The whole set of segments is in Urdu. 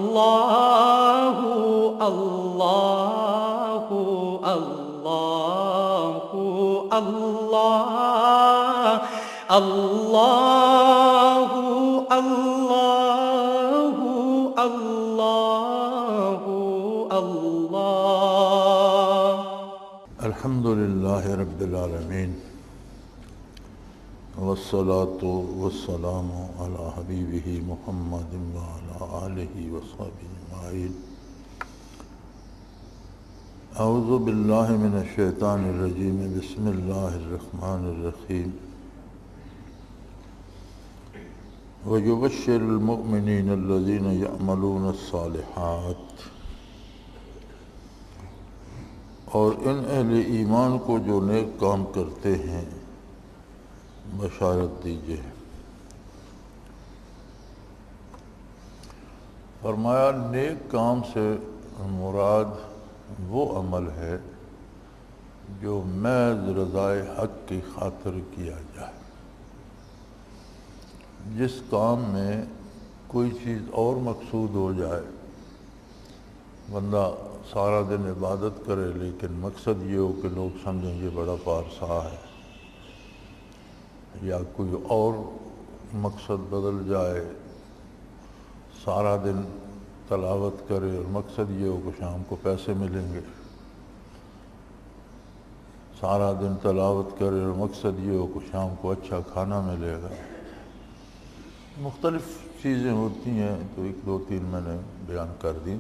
اللہ اللہ اللہ اللہ اللہ اللہ اللہ اللہ الحمد للہ رب العالمین والصلاة والسلام علی حبیبہ محمد وعلی آلہ وصحبہ اجمعین اعوذ باللہ من الشیطان الرجیم بسم اللہ الرحمن الرحیم وَيُبَشِّرُ الْمُؤْمِنِينَ الَّذِينَ يَعْمَلُونَ الصَّالِحَاتِ اور ان اہل ایمان کو جو نیک کام کرتے ہیں بشارت دیجیے۔ فرمایا نیک کام سے مراد وہ عمل ہے جو محض رضائے حق کی خاطر کیا جائے، جس کام میں کوئی چیز اور مقصود ہو جائے، بندہ سارا دن عبادت کرے لیکن مقصد یہ ہو کہ لوگ سمجھیں یہ بڑا پارسا ہے، یا کوئی اور مقصد بدل جائے، سارا دن تلاوت کرے اور مقصد یہ ہو کہ شام کو پیسے ملیں گے، سارا دن تلاوت کرے اور مقصد یہ ہو کہ شام کو اچھا کھانا ملے گا۔ مختلف چیزیں ہوتی ہیں، تو ایک دو تین میں نے بیان کر دی۔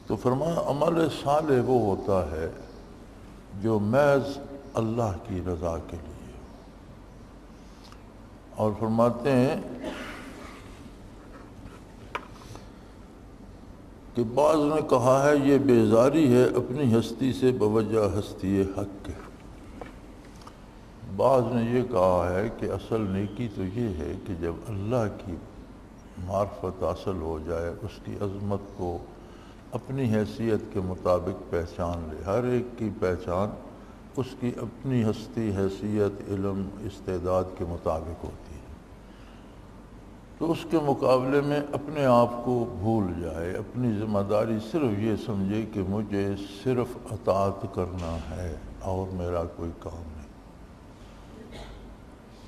تو فرمایا عمل صالح وہ ہوتا ہے جو محض اللہ کی رضا کے لیے، اور فرماتے ہیں کہ بعض نے کہا ہے یہ بیزاری ہے اپنی ہستی سے بوجہ ہستی حق کے، بعض نے یہ کہا ہے کہ اصل نیکی تو یہ ہے کہ جب اللہ کی معرفت حاصل ہو جائے، اس کی عظمت کو اپنی حیثیت کے مطابق پہچان لے، ہر ایک کی پہچان اس کی اپنی ہستی، حیثیت، علم، استعداد کے مطابق ہوتی ہے، تو اس کے مقابلے میں اپنے آپ کو بھول جائے، اپنی ذمہ داری صرف یہ سمجھے کہ مجھے صرف اطاعت کرنا ہے اور میرا کوئی کام نہیں،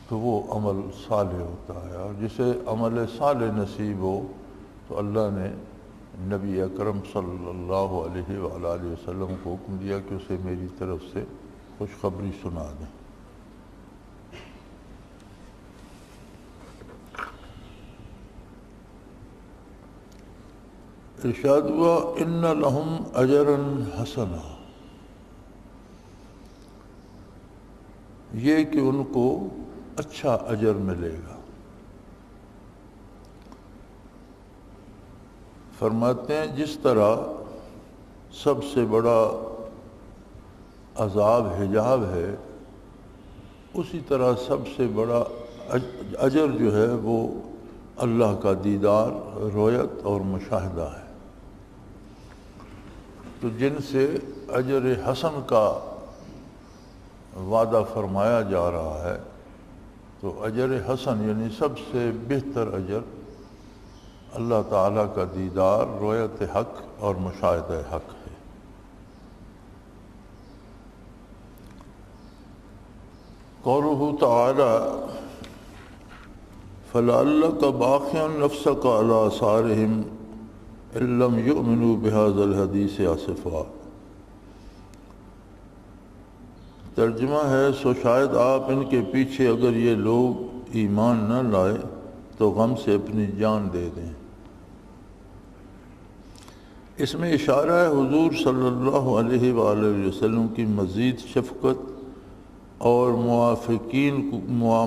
تو وہ عمل صالح ہوتا ہے۔ اور جسے عمل صالح نصیب ہو تو اللہ نے نبی اکرم صلی اللہ علیہ وآلہ وسلم کو حکم دیا کہ اسے میری طرف سے خوشخبری سنا دیں۔ ارشاد ہوا ان لہم اجرا حسنا، یہ کہ ان کو اچھا اجر ملے گا۔ فرماتے ہیں جس طرح سب سے بڑا عذاب حجاب ہے، اسی طرح سب سے بڑا اجر جو ہے وہ اللہ کا دیدار، رؤیت اور مشاہدہ ہے۔ تو جن سے اجر حسن کا وعدہ فرمایا جا رہا ہے، تو اجر حسن یعنی سب سے بہتر اجر اللہ تعالیٰ کا دیدار، رؤیت حق اور مشاہدہ حق ہے۔ قولہ تعالی فَلَعَلَّكَ بَاخِعٌ نَفْسَكَ عَلَىٰ آثَارِهِمْ إِن لَّمْ يُؤْمِنُوا بِهَٰذَا الْحَدِيثِ آسِفًا۔ ترجمہ ہے سو شاید آپ ان کے پیچھے اگر یہ لوگ ایمان نہ لائے تو غم سے اپنی جان دے دیں۔ اس میں اشارہ ہے حضور صلی اللہ علیہ وآلہ وسلم کی مزید شفقت اور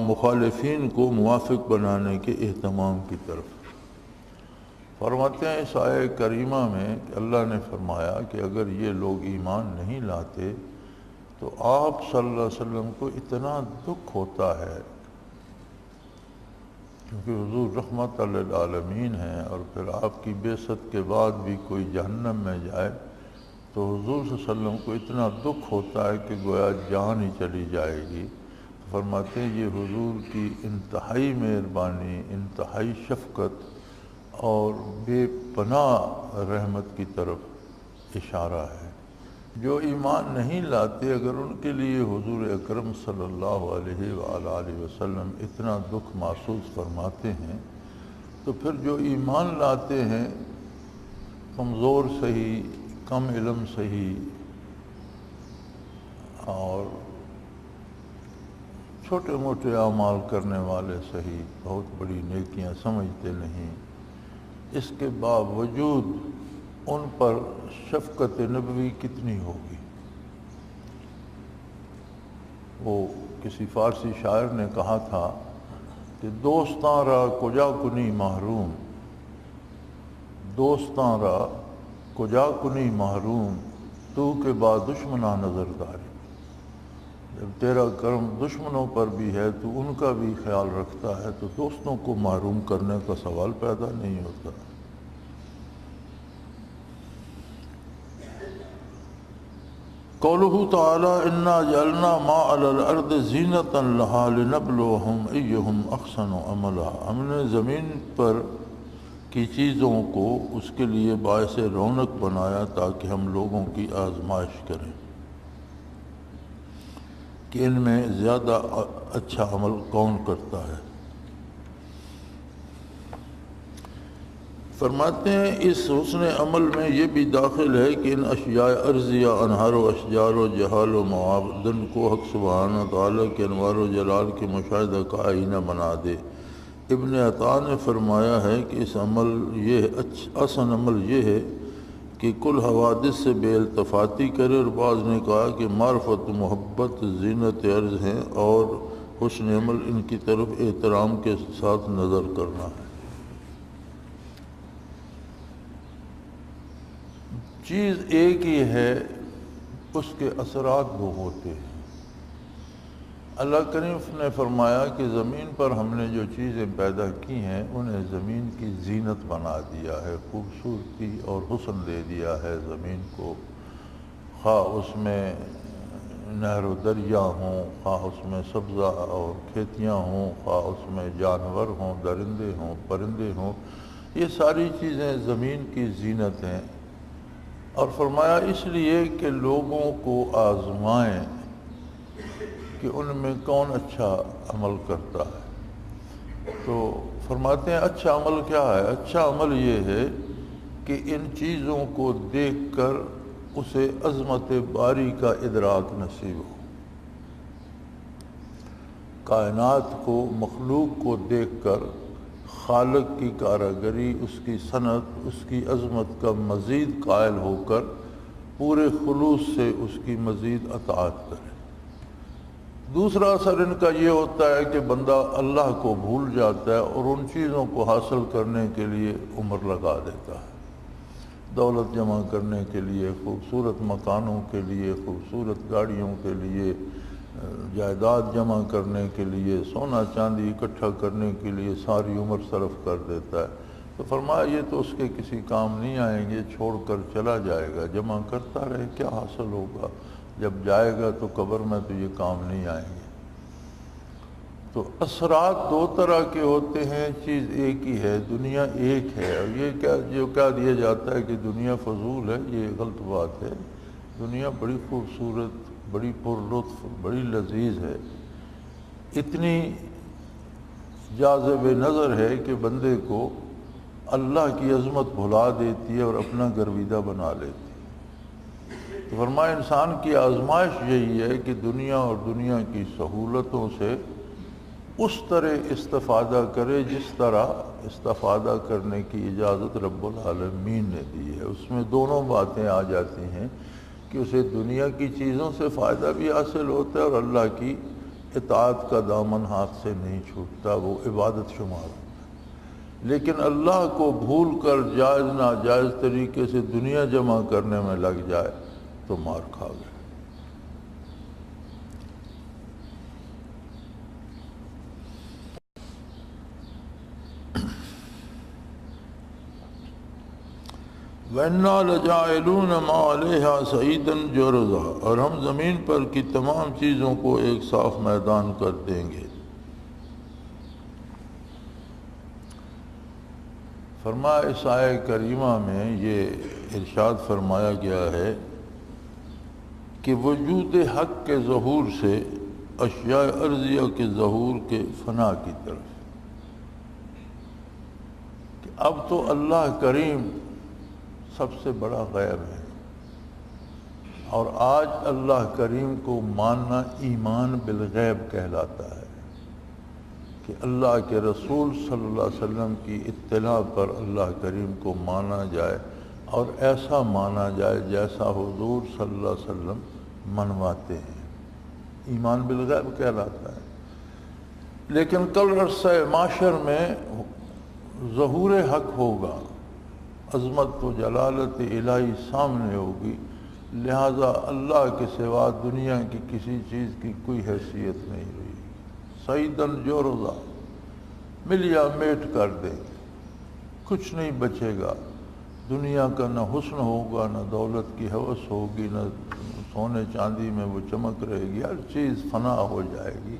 مخالفین کو موافق بنانے کے اہتمام کی طرف۔ فرماتے ہیں اس آیہ کریمہ میں کہ اللہ نے فرمایا کہ اگر یہ لوگ ایمان نہیں لاتے تو آپ صلی اللہ علیہ وسلم کو اتنا دکھ ہوتا ہے، کیونکہ حضور رحمت للعالمین ہیں، اور پھر آپ کی بعثت کے بعد بھی کوئی جہنم میں جائے تو حضور صلی اللہ علیہ وسلم کو اتنا دکھ ہوتا ہے کہ گویا جان ہی چلی جائے گی۔ فرماتے ہیں یہ حضور کی انتہائی مہربانی، انتہائی شفقت اور بے پناہ رحمت کی طرف اشارہ ہے۔ جو ایمان نہیں لاتے، اگر ان کے لیے حضور اکرم صلی اللہ علیہ وآلہ وسلم اتنا دکھ محسوس فرماتے ہیں، تو پھر جو ایمان لاتے ہیں، کمزور صحیح، کم علم صحیح اور چھوٹے موٹے اعمال کرنے والے صحیح، بہت بڑی نیکیاں سمجھتے نہیں، اس کے باوجود ان پر شفقت نبوی کتنی ہوگی۔ وہ کسی فارسی شاعر نے کہا تھا کہ دوستاں را کجا کنی محروم، دوستاں را کجا کنی محروم، تو کے بعد دشمناں نظر داری۔ جب تیرا کرم دشمنوں پر بھی ہے تو ان کا بھی خیال رکھتا ہے، تو دوستوں کو محروم کرنے کا سوال پیدا نہیں ہوتا۔ قولہ تعالی انا جعلنا ما علی الارض زینۃ لہا لنبلوہم ایہم احسن عملا، ہم نے زمین پر کی چیزوں کو اس کے لیے باعث رونق بنایا تاکہ ہم لوگوں کی آزمائش کریں کہ ان میں زیادہ اچھا عمل کون کرتا ہے۔ فرماتے ہیں اس حسن عمل میں یہ بھی داخل ہے کہ ان اشیاء ارضیہ، انہار و اشجار و جہال و معادن کو حق سبحانہ تعالیٰ کے انوار و جلال کے مشاہدہ کا آئینہ بنا دے۔ ابن عطا نے فرمایا ہے کہ اس عمل احسن عمل یہ ہے کہ کل حوادث سے بے التفاتی کرے، اور بعض نے کہا کہ معرفت، محبت، زینت عرض ہیں، اور حسن عمل ان کی طرف احترام کے ساتھ نظر کرنا ہے۔ چیز ایک ہی ہے، اس کے اثرات دو ہوتے ہیں۔ اللہ کریم نے فرمایا کہ زمین پر ہم نے جو چیزیں پیدا کی ہیں انہیں زمین کی زینت بنا دیا ہے، خوبصورتی اور حسن دے دیا ہے زمین کو، خواہ اس میں نہر و دریا ہوں، خواہ اس میں سبزہ اور کھیتیاں ہوں، خواہ اس میں جانور ہوں، درندے ہوں، پرندے ہوں، یہ ساری چیزیں زمین کی زینت ہیں۔ اور فرمایا اس لیے کہ لوگوں کو آزمائیں کہ ان میں کون اچھا عمل کرتا ہے۔ تو فرماتے ہیں اچھا عمل کیا ہے؟ اچھا عمل یہ ہے کہ ان چیزوں کو دیکھ کر اسے عظمت باری کا ادراک نصیب ہو، کائنات کو، مخلوق کو دیکھ کر خالق کی کاراگری، اس کی صنعت، اس کی عظمت کا مزید قائل ہو کر پورے خلوص سے اس کی مزید اطاعت کرے۔ دوسرا اثر ان کا یہ ہوتا ہے کہ بندہ اللہ کو بھول جاتا ہے اور ان چیزوں کو حاصل کرنے کے لیے عمر لگا دیتا ہے، دولت جمع کرنے کے لیے، خوبصورت مکانوں کے لیے، خوبصورت گاڑیوں کے لیے، جائیداد جمع کرنے کے لیے، سونا چاندی اکٹھا کرنے کے لیے ساری عمر صرف کر دیتا ہے۔ تو فرمایا یہ تو اس کے کسی کام نہیں آئیں گے، چھوڑ کر چلا جائے گا، جمع کرتا رہے کیا حاصل ہوگا، جب جائے گا تو قبر میں تو یہ کام نہیں آئیں گے۔ تو اثرات دو طرح کے ہوتے ہیں، چیز ایک ہی ہے، دنیا ایک ہے۔ اور یہ جو کہہ دیا جاتا ہے کہ دنیا فضول ہے، یہ غلط بات ہے۔ دنیا بڑی خوبصورت، بڑی پر لطف، بڑی لذیذ ہے، اتنی جاذب نظر ہے کہ بندے کو اللہ کی عظمت بھلا دیتی ہے اور اپنا گرویدہ بنا لیتی ہے۔ تو فرمایا انسان کی آزمائش یہی ہے کہ دنیا اور دنیا کی سہولتوں سے اس طرح استفادہ کرے جس طرح استفادہ کرنے کی اجازت رب العالمین نے دی ہے۔ اس میں دونوں باتیں آ جاتی ہیں کہ اسے دنیا کی چیزوں سے فائدہ بھی حاصل ہوتا ہے اور اللہ کی اطاعت کا دامن ہاتھ سے نہیں چھوٹتا، وہ عبادت شمار ہوتا ہے۔ لیکن اللہ کو بھول کر جائز ناجائز طریقے سے دنیا جمع کرنے میں لگ جائے تو مار کھا گئے۔ وَإِنَّا لَجَاعِلُونَ مَا عَلَيْهَا صَعِيدًا جُرُزًا، اور ہم زمین پر کی تمام چیزوں کو ایک صاف میدان کر دیں گے۔ فرمایا اس آیہ کریمہ میں یہ ارشاد فرمایا گیا ہے کہ وجود حق کے ظہور سے اشیاء ارضیہ کے ظہور کے فنا کی طرف، کہ اب تو اللہ کریم سب سے بڑا غیب ہے، اور آج اللہ کریم کو ماننا ایمان بالغیب کہلاتا ہے، کہ اللہ کے رسول صلی اللہ علیہ وسلم کی اطلاع پر اللہ کریم کو مانا جائے، اور ایسا مانا جائے جیسا حضور صلی اللہ علیہ وسلم منواتے ہیں، ایمان بالغیب کہلاتا ہے۔ لیکن کل عرصہ معاشر میں ظہور حق ہوگا، عظمت و جلالت الہی سامنے ہوگی، لہذا اللہ کے سوا دنیا کی کسی چیز کی کوئی حیثیت نہیں رہی، سعیدن جو رضا ملیا میٹ کر دیں گے، کچھ نہیں بچے گا، دنیا کا نہ حسن ہوگا، نہ دولت کی ہوس ہوگی، نہ سونے چاندی میں وہ چمک رہے گی، ہر چیز فنا ہو جائے گی۔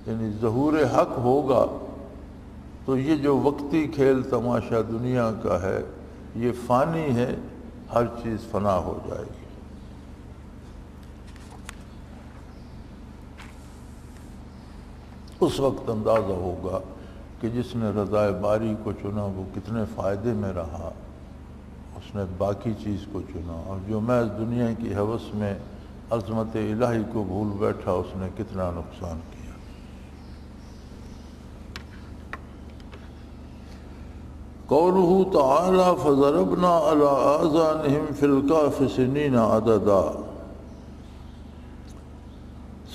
یعنی ظہور حق ہوگا تو یہ جو وقتی کھیل تماشا دنیا کا ہے یہ فانی ہے، ہر چیز فنا ہو جائے گی۔ اس وقت اندازہ ہوگا کہ جس نے رضائے باری کو چنا وہ کتنے فائدے میں رہا، اس نے باقی چیز کو چنا، اور جو محض دنیا کی ہوس میں عظمت الہی کو بھول بیٹھا اس نے کتنا نقصان کیا۔ قولہ تعالی فضربنا علی آذانہم فی الکہف سنین عددا،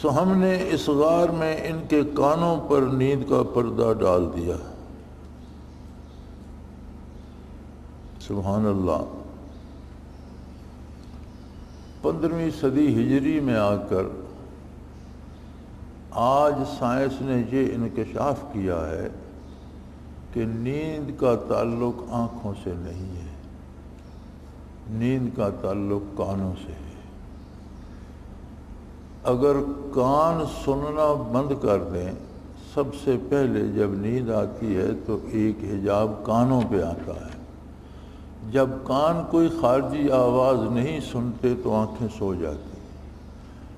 سو ہم نے اس غار میں ان کے کانوں پر نیند کا پردہ ڈال دیا۔ سبحان اللہ۔ 15ویں صدی ہجری میں آ کر آج سائنس نے یہ انکشاف کیا ہے کہ نیند کا تعلق آنکھوں سے نہیں ہے، نیند کا تعلق کانوں سے ہے۔ اگر کان سننا بند کر دیں، سب سے پہلے جب نیند آتی ہے تو ایک حجاب کانوں پہ آتا ہے، جب کان کوئی خارجی آواز نہیں سنتے تو آنکھیں سو جاتی ہیں،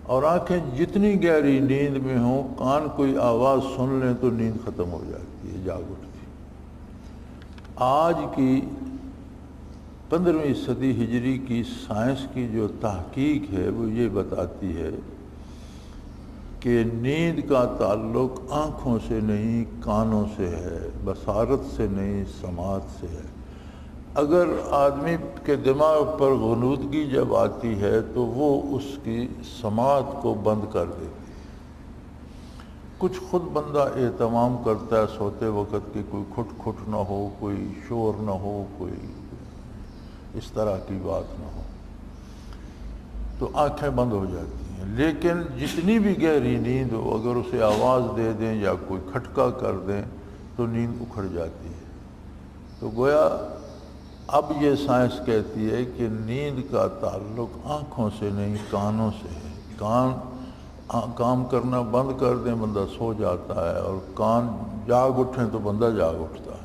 اور آنکھیں جتنی گہری نیند میں ہوں کان کوئی آواز سن لیں تو نیند ختم ہو جاتی ہے، جاگ اٹھتی ہے۔ آج کی 15ویں صدی ہجری کی سائنس کی جو تحقیق ہے وہ یہ بتاتی ہے کہ نیند کا تعلق آنکھوں سے نہیں کانوں سے ہے، بصارت سے نہیں سماعت سے ہے۔ اگر آدمی کے دماغ پر غنودگی جب آتی ہے تو وہ اس کی سماعت کو بند کر دیتی ہے۔ کچھ خود بندہ اہتمام کرتا ہے سوتے وقت کہ کوئی کھٹ کھٹ نہ ہو، کوئی شور نہ ہو، کوئی اس طرح کی بات نہ ہو، تو آنکھیں بند ہو جاتی ہیں۔ لیکن جتنی بھی گہری نیند ہو، اگر اسے آواز دے دیں یا کوئی کھٹکا کر دیں تو نیند اکھڑ جاتی ہے۔ تو گویا اب یہ سائنس کہتی ہے کہ نیند کا تعلق آنکھوں سے نہیں کانوں سے ہے۔ کان کام کرنا بند کر دیں بندہ سو جاتا ہے، اور کان جاگ اٹھیں تو بندہ جاگ اٹھتا ہے۔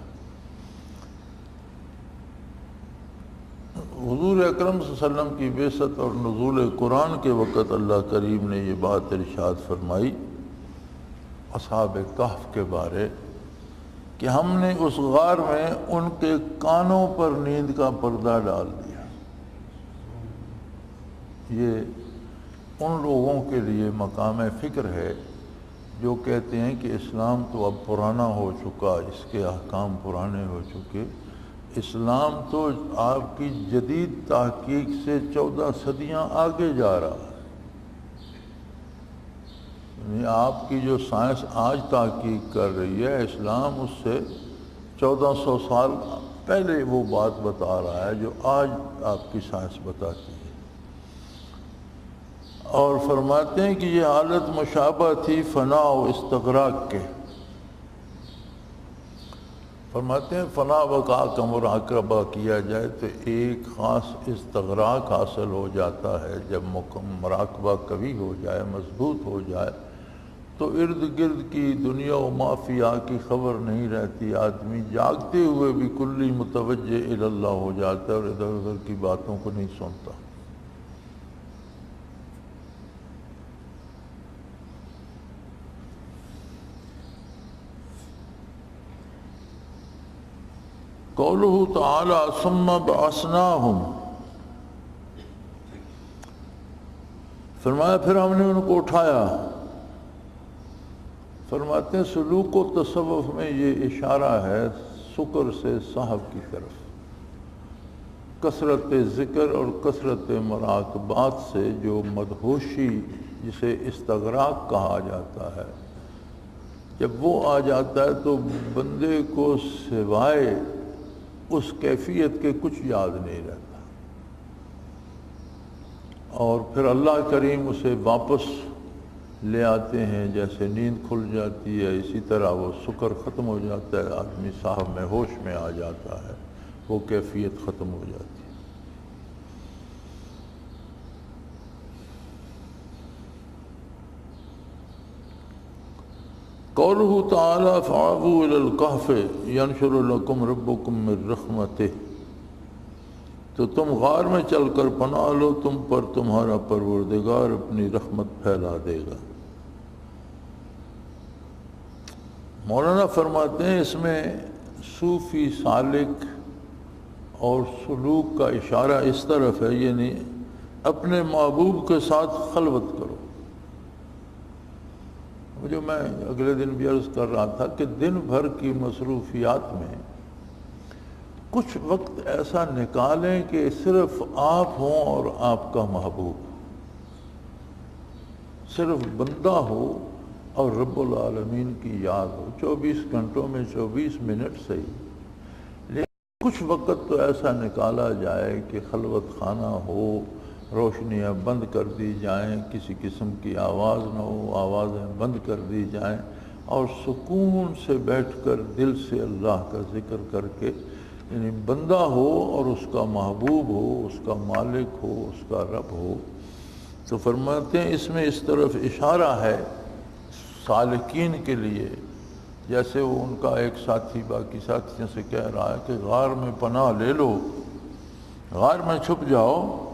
حضور اکرم صلی اللہ علیہ وسلم کی بعثت اور نزول قرآن کے وقت اللہ کریم نے یہ بات ارشاد فرمائی اصحاب کہف کے بارے کہ ہم نے اس غار میں ان کے کانوں پر نیند کا پردہ ڈال دیا۔ یہ ان لوگوں کے لیے مقام فکر ہے جو کہتے ہیں کہ اسلام تو اب پرانا ہو چکا، اس کے احکام پرانے ہو چکے۔ اسلام تو آپ کی جدید تحقیق سے 14 صدیاں آگے جا رہا ہے، یعنی آپ کی جو سائنس آج تحقیق کر رہی ہے، اسلام اس سے 1400 سال پہلے وہ بات بتا رہا ہے جو آج آپ کی سائنس بتاتی ہے۔ اور فرماتے ہیں کہ یہ حالت مشابہ تھی فنا و استغراق کے۔ فرماتے ہیں فنا وقع کا مراقبہ کیا جائے تو ایک خاص استغراق حاصل ہو جاتا ہے۔ جب مراقبہ قوی ہو جائے، مضبوط ہو جائے، تو ارد گرد کی دنیا و مافیا کی خبر نہیں رہتی، آدمی جاگتے ہوئے بھی کلی متوجہ الی اللہ ہو جاتا ہے اور ادھر ادھر کی باتوں کو نہیں سنتا۔ قولہ تعالی ثم بعثناہم، فرمایا پھر ہم نے ان کو اٹھایا۔ فرماتے ہیں سلوک و تصوف میں یہ اشارہ ہے سکر سے صاحب کی طرف، کثرت ذکر اور کثرت مراقبات سے جو مدہوشی جسے استغراق کہا جاتا ہے، جب وہ آ جاتا ہے تو بندے کو سوائے اس کیفیت کے کچھ یاد نہیں رہتا، اور پھر اللہ کریم اسے واپس لے آتے ہیں، جیسے نیند کھل جاتی ہے اسی طرح وہ سکر ختم ہو جاتا ہے، آدمی صاحب میں ہوش میں آ جاتا ہے، وہ کیفیت ختم ہو جاتی ہے۔ قولہ تعالی فآووا الی الکہف ینشر لکم ربکم من رحمتہ، تو تم غار میں چل کر پناہ لو، تم پر تمہارا پروردگار اپنی رحمت پھیلا دے گا۔ مولانا فرماتے ہیں اس میں صوفی سالک اور سلوک کا اشارہ اس طرف ہے، یعنی اپنے محبوب کے ساتھ خلوت کرو۔ جو میں اگلے دن بھی عرض کر رہا تھا کہ دن بھر کی مصروفیات میں کچھ وقت ایسا نکالیں کہ صرف آپ ہوں اور آپ کا محبوب، صرف بندہ ہو اور رب العالمین کی یاد ہو، 24 گھنٹوں میں 24 منٹ صحیح، لیکن کچھ وقت تو ایسا نکالا جائے کہ خلوت خانہ ہو، روشنیاں بند کر دی جائیں، کسی قسم کی آواز نہ ہو، آوازیں بند کر دی جائیں، اور سکون سے بیٹھ کر دل سے اللہ کا ذکر کر کے، یعنی بندہ ہو اور اس کا محبوب ہو، اس کا مالک ہو، اس کا رب ہو۔ تو فرماتے ہیں اس میں اس طرف اشارہ ہے سالکین کے لیے، جیسے وہ ان کا ایک ساتھی باقی ساتھیوں سے کہہ رہا ہے کہ غار میں پناہ لے لو، غار میں چھپ جاؤ،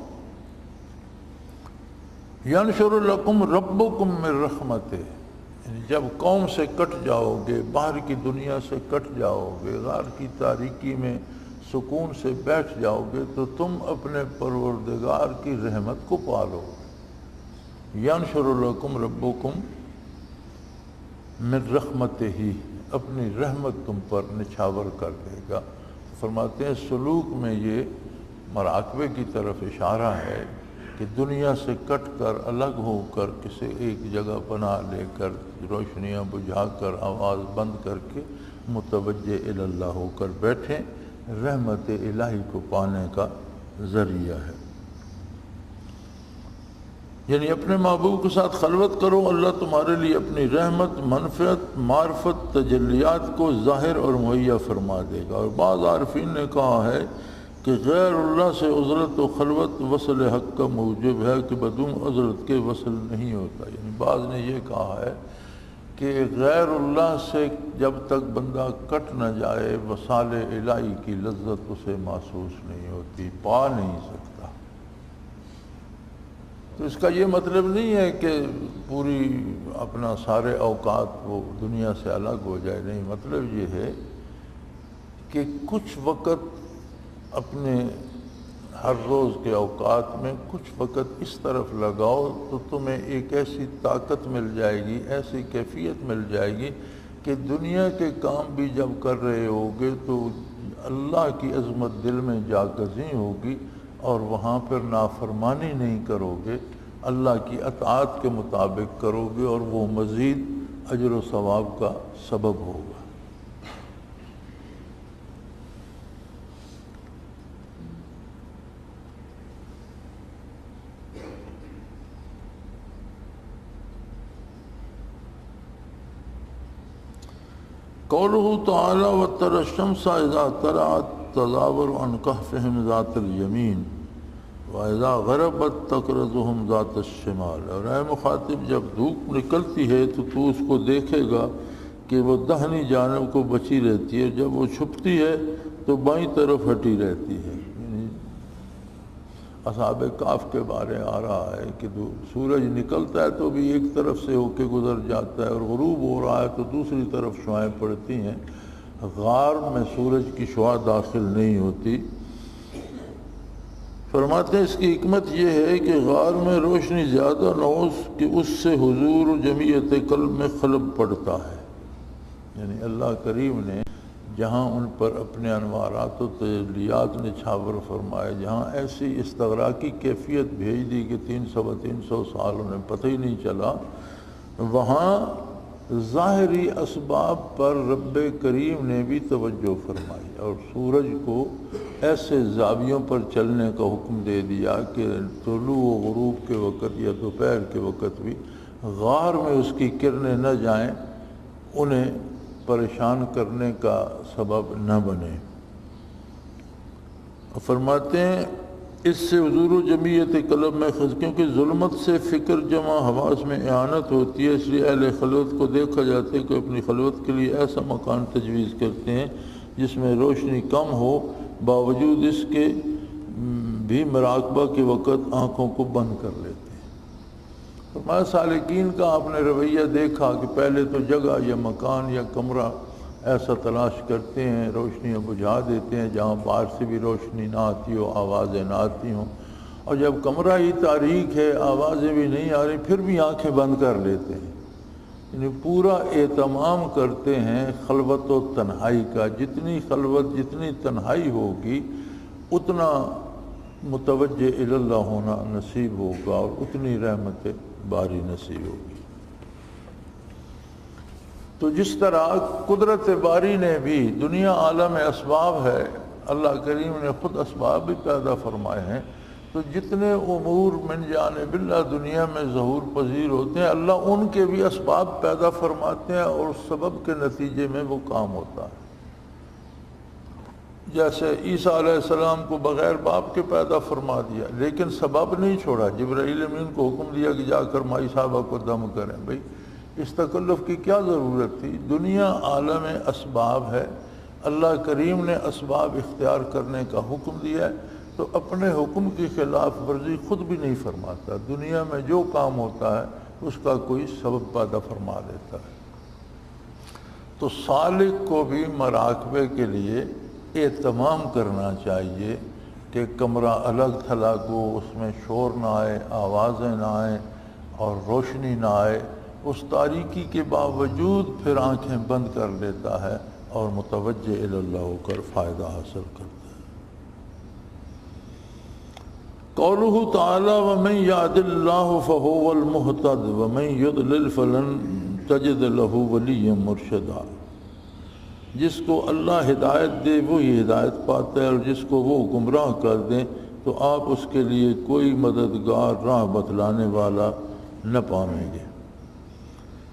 ینشر لکم ربکم من رحمتہ، یعنی جب قوم سے کٹ جاؤ گے، باہر کی دنیا سے کٹ جاؤ گے، غار کی تاریکی میں سکون سے بیٹھ جاؤ گے، تو تم اپنے پروردگار کی رحمت کو پالو۔ ینشر لکم ربکم من رحمتہ، اپنی رحمت تم پر نچھاور کر دے گا۔ فرماتے ہیں سلوک میں یہ مراقبے کی طرف اشارہ ہے کہ دنیا سے کٹ کر الگ ہو کر کسی ایک جگہ پناہ لے کر، روشنیاں بجھا کر، آواز بند کر کے متوجہ الی اللہ ہو کر بیٹھیں، رحمت الہی کو پانے کا ذریعہ ہے۔ یعنی اپنے محبوب کے ساتھ خلوت کرو، اللہ تمہارے لیے اپنی رحمت، منفعت، معرفت، تجلیات کو ظاہر اور مہیا فرما دے گا۔ اور بعض عارفین نے کہا ہے کہ غیر اللہ سے عزلت و خلوت وصل حق کا موجب ہے کہ بدون عزلت کے وصل نہیں ہوتا۔ یعنی بعض نے یہ کہا ہے کہ غیر اللہ سے جب تک بندہ کٹ نہ جائے، وصال الہی کی لذت اسے محسوس نہیں ہوتی، پا نہیں سکتا۔ تو اس کا یہ مطلب نہیں ہے کہ پوری اپنا سارے اوقات وہ دنیا سے الگ ہو جائے، نہیں، مطلب یہ ہے کہ کچھ وقت اپنے ہر روز کے اوقات میں کچھ وقت اس طرف لگاؤ تو تمہیں ایک ایسی طاقت مل جائے گی، ایسی کیفیت مل جائے گی کہ دنیا کے کام بھی جب کر رہے ہوگے تو اللہ کی عظمت دل میں جاگزیں ہوگی، اور وہاں پر نافرمانی نہیں کرو گے، اللہ کی اطاعت کے مطابق کرو گے، اور وہ مزید اجر و ثواب کا سبب ہوگا۔ قولہ تعالی وَتَرَى الشَّمْسَ إِذَا طَلَعَتْ تَزَاوَرُ عَنْ كَهْفِهِمْ ذَاتَ الْيَمِينِ، وَإِذَا غَرَبَتْ تَقْرِضُهُمْ ذَاتَ الشِّمَالِ، اور اے مخاطب جب دھوپ نکلتی ہے تو اس کو دیکھے گا کہ وہ دہنی جانب کو بچی رہتی ہے، جب وہ چھپتی ہے تو بائیں طرف ہٹی رہتی ہے۔ یعنی اصحاب کہف کے بارے آ رہا ہے کہ سورج نکلتا ہے تو بھی ایک طرف سے ہو کے گزر جاتا ہے، اور غروب ہو رہا ہے تو دوسری طرف شعاعیں پڑتی ہیں، غار میں سورج کی شعاع داخل نہیں ہوتی۔ فرماتے ہیں اس کی حکمت یہ ہے کہ غار میں روشنی زیادہ نہ ہو کہ اس سے حضور و جمعیت قلب میں خلب پڑتا ہے۔ یعنی اللہ کریم نے جہاں ان پر اپنے انوارات و تجلیات نے چھاور فرمائے، جہاں ایسی استغراقی کیفیت بھیج دی کہ 300 سال انہیں پتہ ہی نہیں چلا، وہاں ظاہری اسباب پر رب کریم نے بھی توجہ فرمائی اور سورج کو ایسے زاویوں پر چلنے کا حکم دے دیا کہ طلوع و غروب کے وقت یا دوپہر کے وقت بھی غار میں اس کی کرنیں نہ جائیں، انہیں پریشان کرنے کا سبب نہ بنے۔ فرماتے ہیں اس سے حضور و جمعیت قلب میں کیونکہ ظلمت سے فکر جمع حواس میں اعانت ہوتی ہے، اس لیے اہل خلوت کو دیکھا جاتا ہے کہ اپنی خلوت کے لیے ایسا مکان تجویز کرتے ہیں جس میں روشنی کم ہو، باوجود اس کے بھی مراقبہ کے وقت آنکھوں کو بند کر لیتے ہیں۔ فرمایا سالکین کا آپ نے رویہ دیکھا کہ پہلے تو جگہ یا مکان یا کمرہ ایسا تلاش کرتے ہیں، روشنیاں بجھا دیتے ہیں جہاں باہر سے بھی روشنی نہ آتی ہو، آوازیں نہ آتی ہوں، اور جب کمرہ ہی تاریک ہے، آوازیں بھی نہیں آ رہی، پھر بھی آنکھیں بند کر لیتے ہیں۔ یعنی پورا اہتمام کرتے ہیں خلوت و تنہائی کا، جتنی خلوت جتنی تنہائی ہوگی اتنا متوجہ الی اللہ ہونا نصیب ہوگا اور اتنی رحمت باری نصیب ہوگی۔ تو جس طرح قدرت باری نے بھی، دنیا عالم اسباب ہے، اللہ کریم نے خود اسباب بھی پیدا فرمائے ہیں، تو جتنے امور من جانب اللہ دنیا میں ظہور پذیر ہوتے ہیں اللہ ان کے بھی اسباب پیدا فرماتے ہیں اور اس سبب کے نتیجے میں وہ کام ہوتا ہے۔ جیسے عیسیٰ علیہ السلام کو بغیر باپ کے پیدا فرما دیا لیکن سبب نہیں چھوڑا، جبرائیل امین کو حکم دیا کہ جا کر مائی صاحبہ کو دم کریں۔ بھئی اس تکلف کی کیا ضرورت تھی؟ دنیا عالم اسباب ہے، اللہ کریم نے اسباب اختیار کرنے کا حکم دیا ہے تو اپنے حکم کی خلاف ورزی خود بھی نہیں فرماتا، دنیا میں جو کام ہوتا ہے اس کا کوئی سبب پیدا فرما دیتا ہے۔ تو سالک کو بھی مراقبے کے لیے اہتمام کرنا چاہیے کہ کمرہ الگ تھلگ ہو، اس میں شور نہ آئے، آوازیں نہ آئیں اور روشنی نہ آئے، اس تاریکی کے باوجود پھر آنکھیں بند کر لیتا ہے اور متوجہ الی اللہ ہو کر فائدہ حاصل کرتا ہے۔ قولہ تعالی ومن یہد اللہ فہو المہتد ومن یضلل فلن تجد لہ ولیا مرشدا، جس کو اللہ ہدایت دے وہی ہدایت پاتا ہے اور جس کو وہ گمراہ کر دیں تو آپ اس کے لیے کوئی مددگار راہ بتلانے والا نہ پائیں گے۔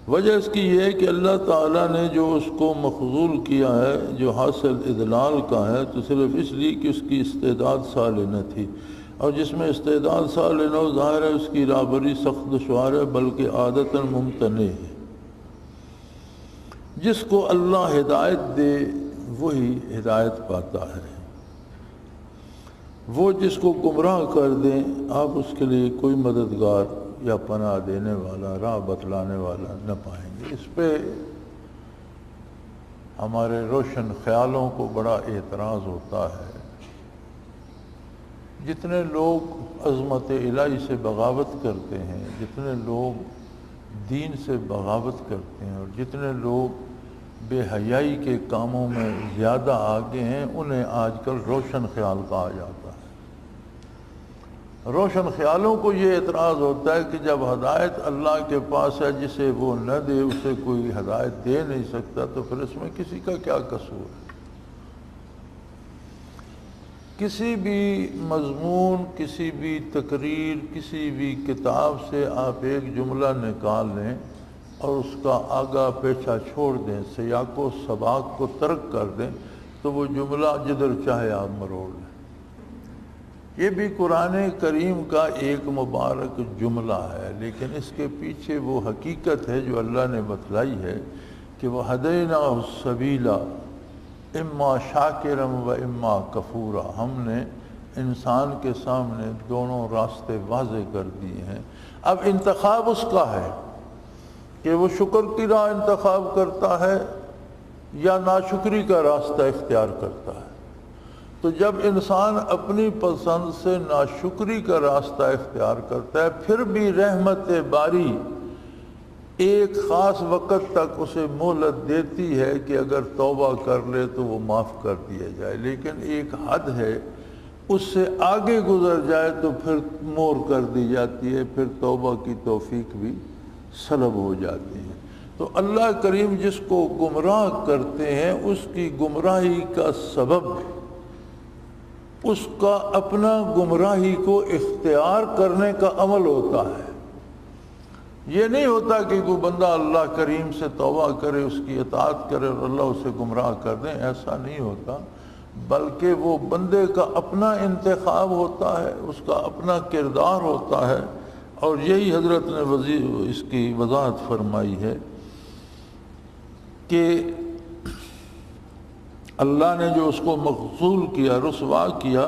وجہ اس کی یہ ہے کہ اللہ تعالیٰ نے جو اس کو مخذول کیا ہے، جو حاصل اضلال کا ہے، تو صرف اس لیے کہ اس کی استعداد صالح نہ تھی، اور جس میں استعداد صالح نہ ہو ظاہر ہے اس کی رابری سخت دشوار ہے بلکہ عادتاً ممتنع ہے۔ جس کو اللہ ہدایت دے وہی ہدایت پاتا ہے، وہ جس کو گمراہ کر دیں آپ اس کے لیے کوئی مددگار یا پناہ دینے والا، راہ بتلانے والا نہ پائیں گے۔ اس پہ ہمارے روشن خیالوں کو بڑا اعتراض ہوتا ہے۔ جتنے لوگ عظمت الہی سے بغاوت کرتے ہیں، جتنے لوگ دین سے بغاوت کرتے ہیں اور جتنے لوگ بے حیائی کے کاموں میں زیادہ آگے ہیں، انہیں آج کل روشن خیال کہا جاتا ہے۔ روشن خیالوں کو یہ اعتراض ہوتا ہے کہ جب ہدایت اللہ کے پاس ہے، جسے وہ نہ دے اسے کوئی ہدایت دے نہیں سکتا، تو پھر اس میں کسی کا کیا قصور ہے؟ کسی بھی مضمون، کسی بھی تقریر، کسی بھی کتاب سے آپ ایک جملہ نکال لیں اور اس کا آگا پیچھا چھوڑ دیں، سیاق و سباق کو ترک کر دیں، تو وہ جملہ جدھر چاہے آپ مروڑ لیں۔ یہ بھی قرآن کریم کا ایک مبارک جملہ ہے، لیکن اس کے پیچھے وہ حقیقت ہے جو اللہ نے بتلائی ہے کہ وہ ہدیناہ السبیل اما شاکرا و اما کفورا، ہم نے انسان کے سامنے دونوں راستے واضح کر دیے ہیں۔ اب انتخاب اس کا ہے کہ وہ شکر کی راہ انتخاب کرتا ہے یا ناشکری کا راستہ اختیار کرتا ہے۔ تو جب انسان اپنی پسند سے ناشکری کا راستہ اختیار کرتا ہے، پھر بھی رحمت باری ایک خاص وقت تک اسے مہلت دیتی ہے کہ اگر توبہ کر لے تو وہ معاف کر دیا جائے، لیکن ایک حد ہے، اس سے آگے گزر جائے تو پھر مور کر دی جاتی ہے، پھر توبہ کی توفیق بھی سلب ہو جاتی ہے۔ تو اللہ کریم جس کو گمراہ کرتے ہیں اس کی گمراہی کا سبب اس کا اپنا گمراہی کو اختیار کرنے کا عمل ہوتا ہے۔ یہ نہیں ہوتا کہ کوئی بندہ اللہ کریم سے توبہ کرے، اس کی اطاعت کرے اور اللہ اسے گمراہ کر دیں، ایسا نہیں ہوتا، بلکہ وہ بندے کا اپنا انتخاب ہوتا ہے، اس کا اپنا کردار ہوتا ہے۔ اور یہی حضرت نے اس کی وضاحت فرمائی ہے کہ اللہ نے جو اس کو مخذول کیا، رسوا کیا،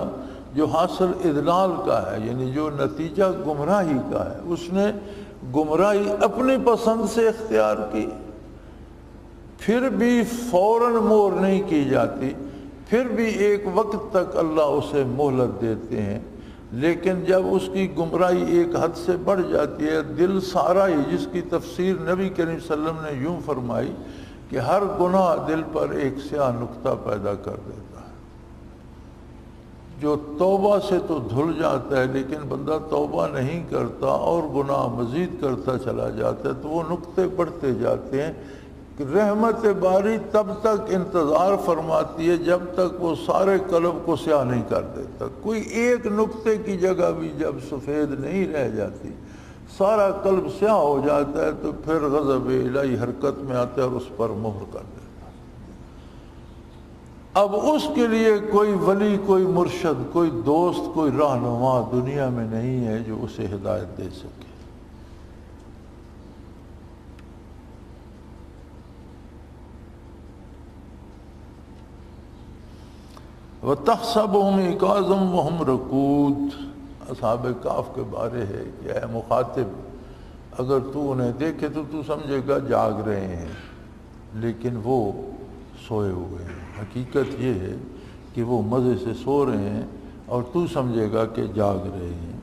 جو حاصل اضلال کا ہے، یعنی جو نتیجہ گمراہی کا ہے، اس نے گمراہی اپنی پسند سے اختیار کی، پھر بھی فوراً مور نہیں کی جاتی، پھر بھی ایک وقت تک اللہ اسے مہلت دیتے ہیں، لیکن جب اس کی گمراہی ایک حد سے بڑھ جاتی ہے، دل سارا ہی، جس کی تفسیر نبی کریم صلی اللہ علیہ وسلم نے یوں فرمائی کہ ہر گناہ دل پر ایک سیاہ نقطہ پیدا کر دیتا ہے، جو توبہ سے تو دھل جاتا ہے، لیکن بندہ توبہ نہیں کرتا اور گناہ مزید کرتا چلا جاتا ہے، تو وہ نقطے بڑھتے جاتے ہیں کہ رحمت باری تب تک انتظار فرماتی ہے جب تک وہ سارے قلب کو سیاہ نہیں کر دیتا۔ کوئی ایک نقطے کی جگہ بھی جب سفید نہیں رہ جاتی، سارا قلب سیاہ ہو جاتا ہے، تو پھر غضب الہی حرکت میں آتا ہے اور اس پر مہر کر دیتا ہے۔ اب اس کے لیے کوئی ولی، کوئی مرشد، کوئی دوست، کوئی رہنما دنیا میں نہیں ہے جو اسے ہدایت دے سکے۔ وَتَحْسَبُهُمْ إِيقَاظًا وَهُمْ رُقُودٌ، اصحاب کہف کے بارے ہے کہ اے مخاطب، اگر تو انہیں دیکھے تو تو سمجھے گا جاگ رہے ہیں، لیکن وہ سوئے ہوئے ہیں۔ حقیقت یہ ہے کہ وہ مزے سے سو رہے ہیں اور تو سمجھے گا کہ جاگ رہے ہیں۔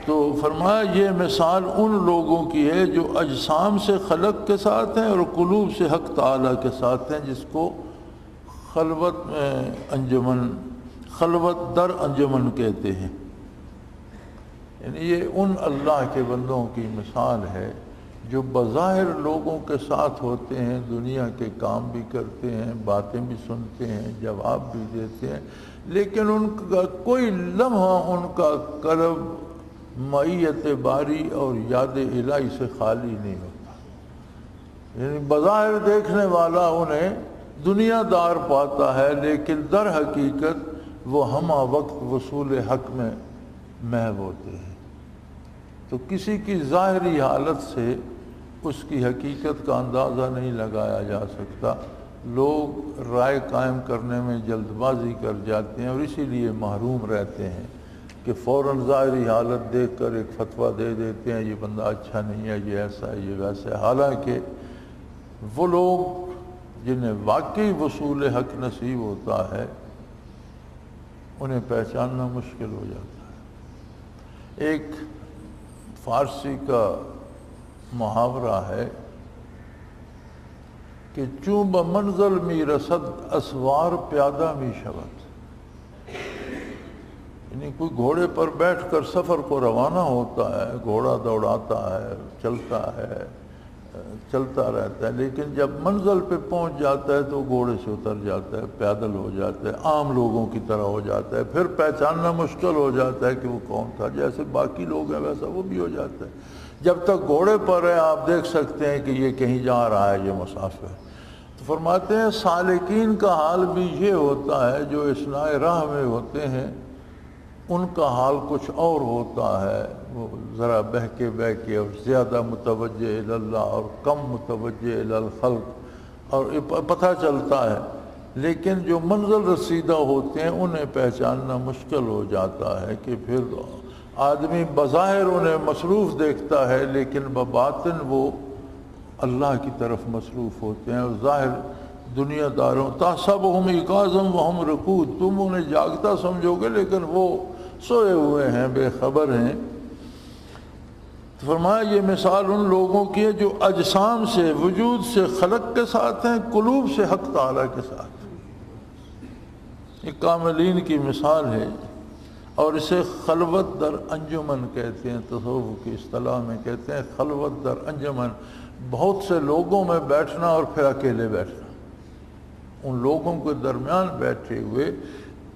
تو فرمایا یہ مثال ان لوگوں کی ہے جو اجسام سے خلق کے ساتھ ہیں اور قلوب سے حق تعالیٰ کے ساتھ ہیں، جس کو خلوت انجمن، خلوت در انجمن کہتے ہیں۔ یعنی یہ ان اللہ کے بندوں کی مثال ہے جو بظاہر لوگوں کے ساتھ ہوتے ہیں، دنیا کے کام بھی کرتے ہیں، باتیں بھی سنتے ہیں، جواب بھی دیتے ہیں، لیکن ان کا کوئی لمحہ ان کا قلب معیت باری اور یاد الہی سے خالی نہیں ہوتا۔ یعنی بظاہر دیکھنے والا انہیں دنیا دار پاتا ہے، لیکن در حقیقت وہ ہمہ وقت وصول حق میں محو ہوتے ہیں۔ تو کسی کی ظاہری حالت سے اس کی حقیقت کا اندازہ نہیں لگایا جا سکتا۔ لوگ رائے قائم کرنے میں جلد بازی کر جاتے ہیں اور اسی لیے محروم رہتے ہیں کہ فوراً ظاہری حالت دیکھ کر ایک فتویٰ دے دیتے ہیں، یہ بندہ اچھا نہیں ہے، یہ ایسا ہے، یہ ویسا ہے۔ حالانکہ وہ لوگ جنہیں واقعی وصول حق نصیب ہوتا ہے انہیں پہچاننا مشکل ہو جاتا ہے۔ ایک فارسی کا محاورہ ہے کہ چون بہ منزل می رسد اسوار پیادہ می شود، یعنی کوئی گھوڑے پر بیٹھ کر سفر کو روانہ ہوتا ہے، گھوڑا دوڑاتا ہے، چلتا رہتا ہے، لیکن جب منزل پہ پہنچ جاتا ہے تو گھوڑے سے اتر جاتا ہے، پیدل ہو جاتا ہے، عام لوگوں کی طرح ہو جاتا ہے، پھر پہچاننا مشکل ہو جاتا ہے کہ وہ کون تھا۔ جیسے باقی لوگ ہیں ویسا وہ بھی ہو جاتا ہے۔ جب تک گھوڑے پر ہے آپ دیکھ سکتے ہیں کہ یہ کہیں جا رہا ہے، یہ مسافر ہے۔ تو فرماتے ہیں سالکین کا حال بھی یہ ہوتا ہے جو اثناء راہ میں ہوتے ہیں، ان کا حال کچھ اور ہوتا ہے، وہ ذرا بہکے اور زیادہ متوجہ الی اللہ اور کم متوجہ الی الخلق، اور پتہ چلتا ہے، لیکن جو منزل رسیدہ ہوتے ہیں انہیں پہچاننا مشکل ہو جاتا ہے کہ پھر آدمی بظاہر انہیں مصروف دیکھتا ہے لیکن بباطن وہ اللہ کی طرف مصروف ہوتے ہیں، اور ظاہر دنیا داروں تحسبہم ایقاظا وہم رقود، تم انہیں جاگتا سمجھو گے لیکن وہ سوئے ہوئے ہیں، بے خبر ہیں۔ تو فرمایا یہ مثال ان لوگوں کی ہے جو اجسام سے، وجود سے خلق کے ساتھ ہیں، قلوب سے حق تعالیٰ کے ساتھ۔ یہ کاملین کی مثال ہے، اور اسے خلوت در انجمن کہتے ہیں، تصوف کی اصطلاح میں کہتے ہیں خلوت در انجمن، بہت سے لوگوں میں بیٹھنا اور پھر اکیلے بیٹھنا، ان لوگوں کے درمیان بیٹھے ہوئے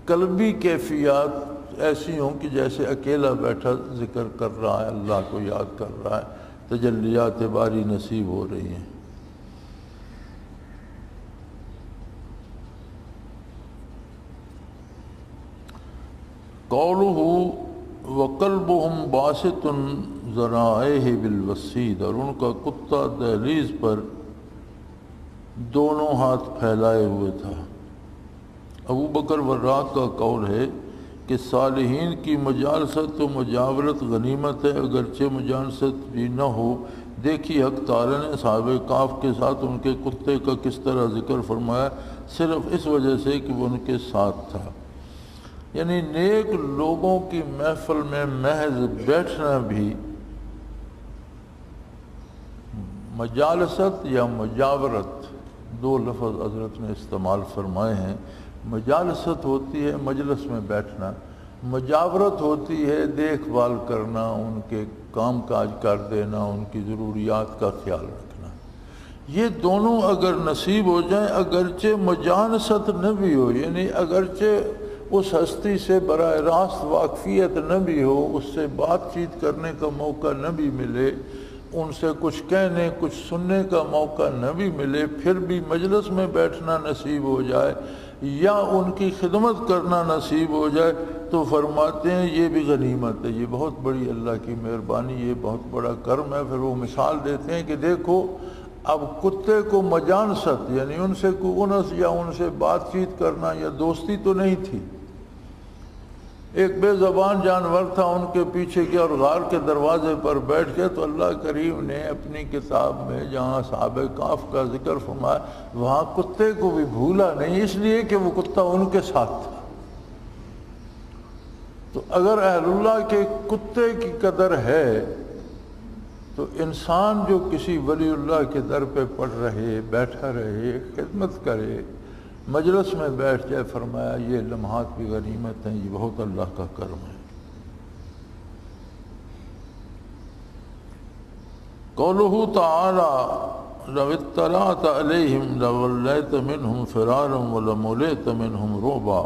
قلبی کیفیات ایسی ہوں کہ جیسے اکیلا بیٹھا ذکر کر رہا ہے، اللہ کو یاد کر رہا ہے، تجلیات باری نصیب ہو رہی ہیں۔ قولہ وقلبہم باسط ذرائعہ بالوسید، اور ان کا کتا دہلیز پر دونوں ہاتھ پھیلائے ہوئے تھا۔ ابو بکر وراق کا قول ہے کہ صالحین کی مجالست و مجاورت غنیمت ہے، اگرچہ مجالست بھی نہ ہو۔ دیکھی حق تعالیٰ نے صحابہ کہف کے ساتھ ان کے کتے کا کس طرح ذکر فرمایا، صرف اس وجہ سے کہ وہ ان کے ساتھ تھا۔ یعنی نیک لوگوں کی محفل میں محض بیٹھنا بھی مجالست یا مجاورت، دو لفظ حضرت نے استعمال فرمائے ہیں۔ مجالست ہوتی ہے مجلس میں بیٹھنا، مجاورت ہوتی ہے دیکھ بھال کرنا، ان کے کام کاج کر دینا، ان کی ضروریات کا خیال رکھنا۔ یہ دونوں اگر نصیب ہو جائیں، اگرچہ مجانست نہ بھی ہو، یعنی اگرچہ اس ہستی سے براہ راست واقفیت نہ بھی ہو، اس سے بات چیت کرنے کا موقع نہ بھی ملے، ان سے کچھ کہنے کچھ سننے کا موقع نہ بھی ملے، پھر بھی مجلس میں بیٹھنا نصیب ہو جائے یا ان کی خدمت کرنا نصیب ہو جائے، تو فرماتے ہیں یہ بھی غنیمت ہے، یہ بہت بڑی اللہ کی مہربانی، یہ بہت بڑا کرم ہے۔ پھر وہ مثال دیتے ہیں کہ دیکھو اب کتے کو مجانست یعنی ان سے کوئی انس یا ان سے بات چیت کرنا یا دوستی تو نہیں تھی، ایک بے زبان جانور تھا، ان کے پیچھے کیا اور غار کے دروازے پر بیٹھ کے، تو اللہ کریم نے اپنی کتاب میں جہاں صحابہ کہف کا ذکر فرمایا وہاں کتے کو بھی بھولا نہیں، اس لیے کہ وہ کتا ان کے ساتھ تھا۔ تو اگر اہل اللہ کے کتے کی قدر ہے تو انسان جو کسی ولی اللہ کے در پہ پڑ رہے، بیٹھا رہے، خدمت کرے، مجلس میں بیٹھ جائے، فرمایا یہ لمحات بھی غنیمت ہیں، یہ بہت اللہ کا کرم ہے۔ قولہ تعالی لو اطلعت علیہم لولیت منہم فرارا ولملیت منہم رعبا،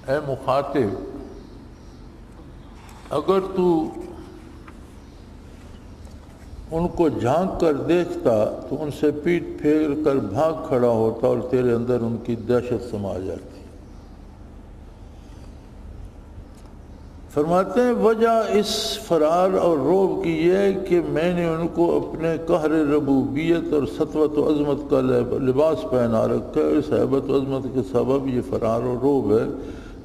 اے مخاطب اگر تو ان کو جھانک کر دیکھتا تو ان سے پیٹ پھیر کر بھاگ کھڑا ہوتا اور تیرے اندر ان کی دہشت سما جاتی۔ فرماتے ہیں وجہ اس فرار اور رعب کی یہ ہے کہ میں نے ان کو اپنے قہر ربوبیت اور سطوت و عظمت کا لباس پہنا رکھا ہے۔ اس ہیبت و عظمت کے سبب یہ فرار اور رعب ہے،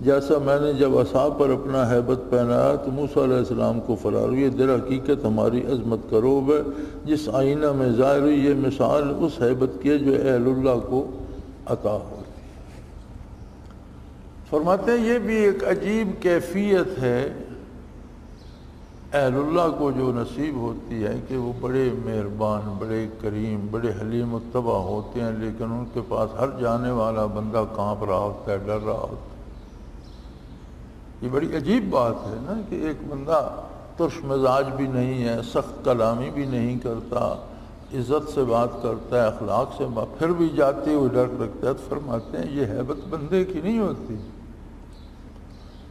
جیسا میں نے جب عصا پر اپنا ہیبت پہنایا تو موسیٰ علیہ السلام کو فرار ہوئی۔ در حقیقت ہماری عظمت کا رعب ہے، جس آئینہ میں ظاہر ہوئی یہ مثال اس ہیبت کی ہے جو اہل اللہ کو عطا ہوتی۔ فرماتے ہیں یہ بھی ایک عجیب کیفیت ہے اہل اللہ کو جو نصیب ہوتی ہے کہ وہ بڑے مہربان، بڑے کریم، بڑے حلیم الطبع ہوتے ہیں، لیکن ان کے پاس ہر جانے والا بندہ کانپ رہا ہوتا ہے، ڈر رہا ہوتا ہے۔ یہ بڑی عجیب بات ہے نا کہ ایک بندہ ترش مزاج بھی نہیں ہے، سخت کلامی بھی نہیں کرتا، عزت سے بات کرتا ہے، اخلاق سے بات، پھر بھی جاتے ہوئے ڈر لگتا ہے۔ تو فرماتے ہیں یہ ہیبت بندے کی نہیں ہوتی،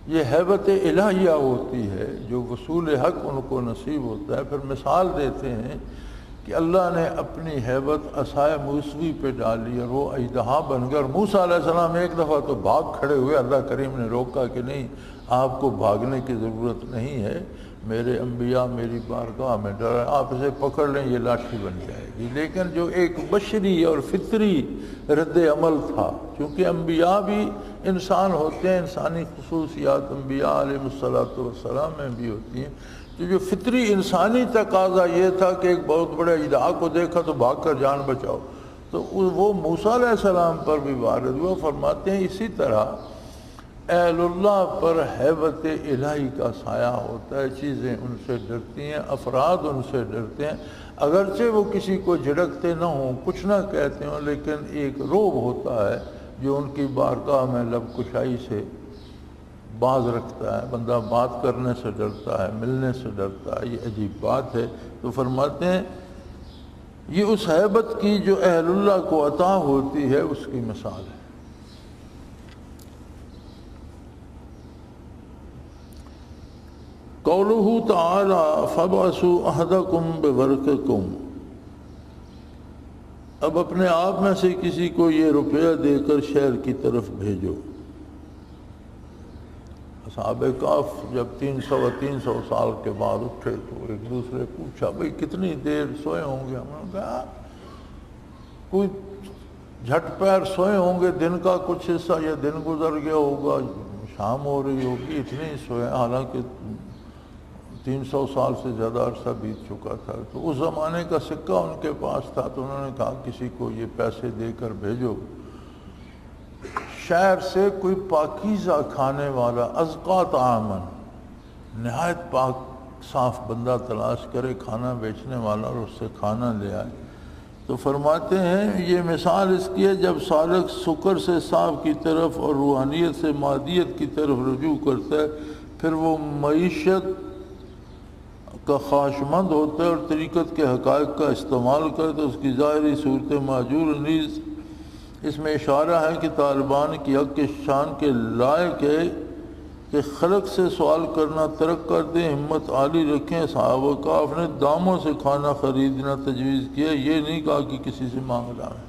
یہ ہیبت الہیہ ہوتی ہے جو وصول حق ان کو نصیب ہوتا ہے۔ پھر مثال دیتے ہیں کہ اللہ نے اپنی ہیبت عصائے موسوی پہ ڈالی اور وہ اژدہا بن گیا، اور موسیٰ علیہ السلام ایک دفعہ تو بھاگ کھڑے ہوئے، اللہ کریم نے روکا کہ نہیں، آپ کو بھاگنے کی ضرورت نہیں ہے، میرے انبیاء میری بارگاہ میں ڈر، آپ اسے پکڑ لیں یہ لاٹھی بن جائے گی۔ لیکن جو ایک بشری اور فطری رد عمل تھا، چونکہ انبیاء بھی انسان ہوتے ہیں، انسانی خصوصیات انبیاء علیہ السلام میں بھی ہوتی ہیں، تو جو فطری انسانی تقاضا یہ تھا کہ ایک بہت بڑے اژدہا کو دیکھا تو بھاگ کر جان بچاؤ، تو وہ موسیٰ علیہ السلام پر بھی وارد ہوا۔ فرماتے ہیں اسی طرح اہل اللہ پر ہیبت الہی کا سایہ ہوتا ہے، چیزیں ان سے ڈرتی ہیں، افراد ان سے ڈرتے ہیں، اگرچہ وہ کسی کو جھڑکتے نہ ہوں، کچھ نہ کہتے ہوں، لیکن ایک رعب ہوتا ہے جو ان کی بارگاہ میں لب کشائی سے باز رکھتا ہے، بندہ بات کرنے سے ڈرتا ہے، ملنے سے ڈرتا ہے، یہ عجیب بات ہے۔ تو فرماتے ہیں یہ اس ہیبت کی جو اہل اللہ کو عطا ہوتی ہے اس کی مثال ہے۔ قولہ تعالی فَابْعَثُوا أَحَدَكُمْ بِوَرْقِكُمْ، اب اپنے آپ میں سے کسی کو یہ روپیہ دے کر شہر کی طرف بھیجو۔ اصحاب کہف جب 300 سال کے بعد اٹھے تو ایک دوسرے پوچھا بھئی کتنی دیر سوئے ہوں گے؟ ہم نے کہا کوئی جھٹ پیر سوئے ہوں گے، دن کا کچھ حصہ یا دن گزر گیا ہوگا، شام ہو رہی ہوگی، اتنے ہی سوئے، حالانکہ 300 سال سے زیادہ عرصہ بیت چکا تھا۔ تو اس زمانے کا سکہ ان کے پاس تھا، تو انہوں نے کہا کسی کو یہ پیسے دے کر بھیجو، شہر سے کوئی پاکیزہ کھانے والا، ازکا طعامن، نہایت پاک صاف بندہ تلاش کرے کھانا بیچنے والا، اور اس سے کھانا لے آئے۔ تو فرماتے ہیں یہ مثال اس کی ہے جب سالک سکر سے صاف کی طرف اور روحانیت سے مادیت کی طرف رجوع کرتا ہے، پھر وہ معیشت کا خواہشمند ہوتا ہے اور طریقت کے حقائق کا استعمال کرتا ہے، اس کی ظاہری صورت معجور نیز اس میں اشارہ ہے کہ طالبان کی حق کے شان کے لائق ہے کہ خلق سے سوال کرنا ترک کر دیں، ہمت عالی رکھیں۔ صحابہ کہف نے داموں سے کھانا خریدنا تجویز کیا، یہ نہیں کہا کہ کسی سے مانگ لائیں۔